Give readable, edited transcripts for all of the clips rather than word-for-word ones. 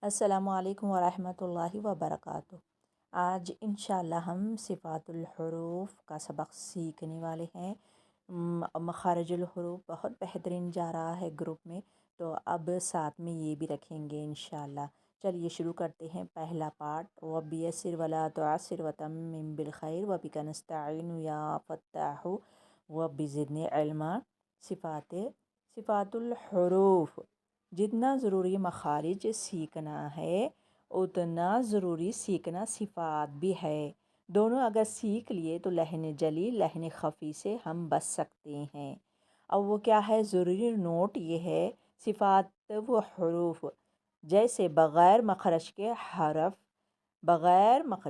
السلام علیکم ورحمۃ اللہ وبرکاتہ۔ آج انشاءاللہ ہم صفات الحروف کا سبق سیکھنے والے ہیں۔ مخارج الحروف بہت بہترین جا رہا ہے گروپ میں، تو اب ساتھ میں یہ بھی رکھیں گے انشاءاللہ۔ چلیے شروع کرتے ہیں پہلا پارٹ۔ وَبِيَسِّرْ وَلَا تُعَسِّرْ وَتَمِّمْ بِالْخَيْرِ وَبِكَ نَسْتَعِينُ یا فتاح وَبِزِدْنِی علما۔ صفات الحروف، جتنا ضروری مخارج سیکھنا ہے اتنا ضروری سیکھنا صفات بھی ہے۔ دونوں اگر سیکھ لیے تو لحن جلی لحن خفی سے ہم بچ سکتے ہیں۔ اب وہ کیا ہے ضروری نوٹ یہ ہے، صفات و حروف جیسے بغیر مخرج کے حرف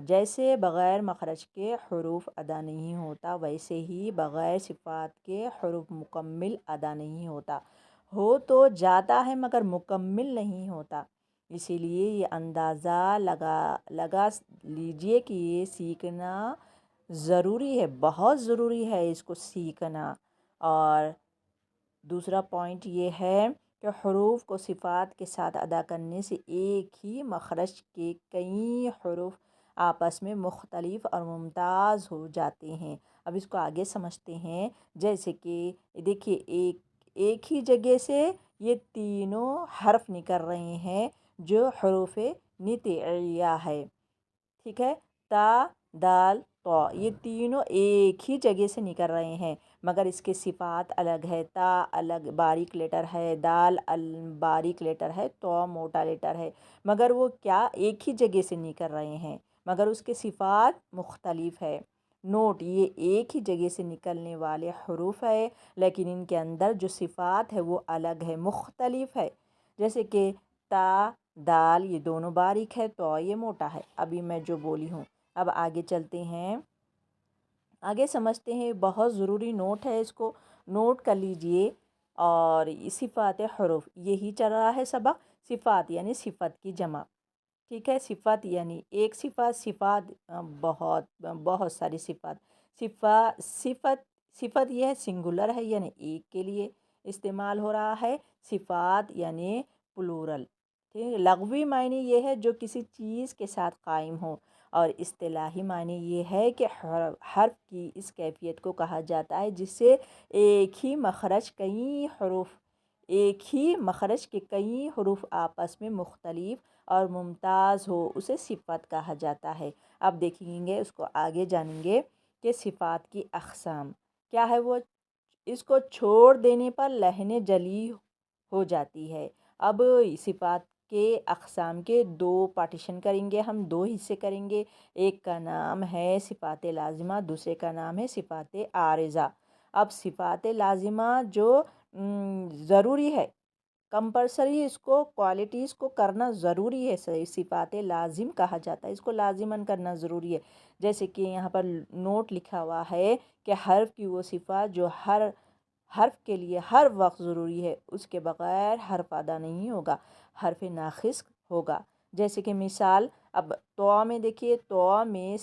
جیسے بغیر مخرج کے حروف ادا نہیں ہوتا، ویسے ہی بغیر صفات کے حروف مکمل ادا نہیں ہوتا۔ ہو تو جاتا ہے مگر مکمل نہیں ہوتا۔ اسی لیے یہ اندازہ لگا لیجئے کہ یہ سیکھنا ضروری ہے، بہت ضروری ہے اس کو سیکھنا۔ اور دوسرا پوائنٹ یہ ہے کہ حروف کو صفات کے ساتھ ادا کرنے سے ایک ہی مخرج کے کئی حروف آپس میں مختلف اور ممتاز ہو جاتے ہیں۔ اب اس کو آگے سمجھتے ہیں۔ جیسے کہ دیکھیے ایک ہی جگہ سے یہ تینوں حرف نکل رہے ہیں جو حروف نطعیہ ہے، ٹھیک ہے۔ تا، دال، تو یہ تینوں ایک ہی جگہ سے نکل رہے ہیں، مگر اس کے صفات الگ ہے۔ تا الگ باریک لیٹر ہے، دال باریک لیٹر ہے، تو موٹا لیٹر ہے، مگر وہ کیا ایک ہی جگہ سے نکل رہے ہیں، مگر اس کے صفات مختلف ہے۔ نوٹ، یہ ایک ہی جگہ سے نکلنے والے حروف ہے، لیکن ان کے اندر جو صفات ہے وہ الگ ہے، مختلف ہے۔ جیسے کہ تا، دال یہ دونوں باریک ہے، تو یہ موٹا ہے۔ ابھی میں جو بولی ہوں، اب آگے چلتے ہیں، آگے سمجھتے ہیں۔ بہت ضروری نوٹ ہے، اس کو نوٹ کر لیجئے۔ اور صفات حروف یہی چل رہا ہے سبق۔ صفات یعنی صفت کی جمع، ٹھیک ہے۔ صفت یعنی ایک صفات بہت ساری صفت یہ ہے سنگولر ہے، یعنی ایک کے لیے استعمال ہو رہا ہے۔ صفات یعنی پلورل، ٹھیک ہے۔ لغوی معنی یہ ہے جو کسی چیز کے ساتھ قائم ہو، اور اصطلاحی معنی یہ ہے کہ حرف کی اس کیفیت کو کہا جاتا ہے جس سے ایک ہی مخرج کے کئی حروف آپس میں مختلف اور ممتاز ہو، اسے صفت کہا جاتا ہے۔ اب دیکھیں گے، اس کو آگے جانیں گے کہ صفات کی اقسام کیا ہے۔ وہ اس کو چھوڑ دینے پر لحن جلی ہو جاتی ہے۔ اب صفات کے اقسام کے دو پارٹیشن کریں گے، ہم دو حصے کریں گے۔ ایک کا نام ہے صفات لازمہ، دوسرے کا نام ہے صفات عارضہ۔ اب صفات لازمہ جو ضروری ہے، کمپلسری، اس کو کوالٹیز کو کرنا ضروری ہے، صفات لازم کہا جاتا ہے، اس کو لازماً کرنا ضروری ہے۔ جیسے کہ یہاں پر نوٹ لکھا ہوا ہے کہ حرف کی وہ صفات جو ہر حرف کے لیے ہر وقت ضروری ہے، اس کے بغیر حرف ادا نہیں ہوگا، حرف ناقص ہوگا۔ جیسے کہ مثال، اب تو میں دیکھیے، تو میں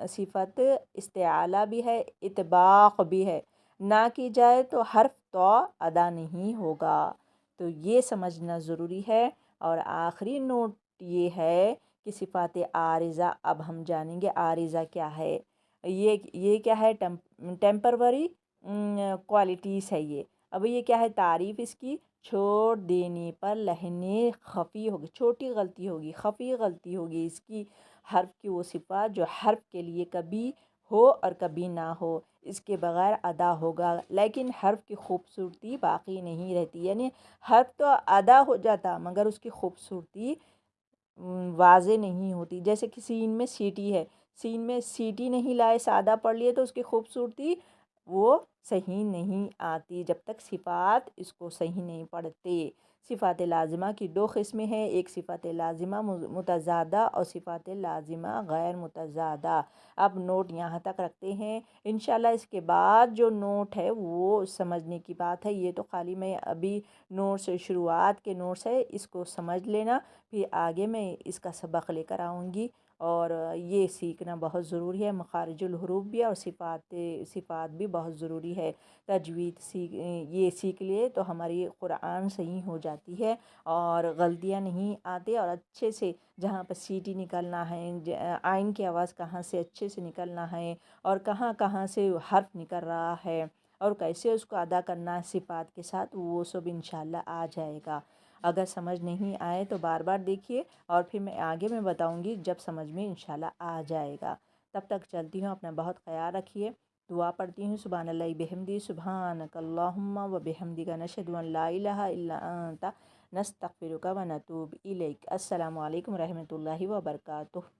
صفت استعالہ بھی ہے، اطباق بھی ہے، نہ کی جائے تو حرف تو ادا نہیں ہوگا، تو یہ سمجھنا ضروری ہے۔ اور آخری نوٹ یہ ہے کہ صفات عارضہ، اب ہم جانیں گے عارضہ کیا ہے۔ یہ کیا ہے؟ ٹیمپروری کوالٹیز ہے یہ۔ اب یہ کیا ہے؟ تعریف اس کی، چھوڑ دینے پر لحن خفی ہوگی، چھوٹی غلطی ہوگی، خفی غلطی ہوگی اس کی، حرف کی وہ صفات جو حرف کے لیے کبھی ہو اور کبھی نہ ہو، اس کے بغیر ادا ہوگا، لیکن حرف کی خوبصورتی باقی نہیں رہتی، یعنی حرف تو ادا ہو جاتا مگر اس کی خوبصورتی واضح نہیں ہوتی۔ جیسے کہ سین میں سیٹی ہے، سین میں سیٹی نہیں لائے، سادہ پڑھ لیے تو اس کی خوبصورتی وہ صحیح نہیں آتی جب تک صفات اس کو صحیح نہیں پڑھتے۔ صفات لازمہ کی دو قسمیں ہیں، ایک صفات لازمہ متضادہ اور صفات لازمہ غیر متضادہ۔ اب نوٹ یہاں تک رکھتے ہیں، انشاءاللہ اس کے بعد جو نوٹ ہے وہ سمجھنے کی بات ہے۔ یہ تو خالی میں ابھی نوٹس، شروعات کے نوٹس ہے، اس کو سمجھ لینا، پھر آگے میں اس کا سبق لے کر آؤں گی۔ اور یہ سیکھنا بہت ضروری ہے، مخارج الحروف بھی اور صفات بھی بہت ضروری ہے۔ تجوید یہ سیکھ لیے تو ہماری قرآن صحیح ہو جاتی ہے اور غلطیاں نہیں آتی، اور اچھے سے جہاں پہ سیٹی نکلنا ہے، آئین کی آواز کہاں سے اچھے سے نکلنا ہے اور کہاں کہاں سے حرف نکل رہا ہے اور کیسے اس کو ادا کرنا ہے صفات کے ساتھ، وہ سب انشاءاللہ آ جائے گا۔ اگر سمجھ نہیں آئے تو بار بار دیکھیے، اور پھر میں آگے میں بتاؤں گی جب سمجھ میں انشاءاللہ آ جائے گا۔ تب تک چلتی ہوں، اپنا بہت خیال رکھیے، دعا پڑھتی ہوں۔ سبحان اللہ بحمدی، سبحانک اللہم و بحمدک، نشہد ان لا الہ الا انت، نستغفرک و نتوب الیک۔ السلام علیکم ورحمۃ اللہ وبرکاتہ۔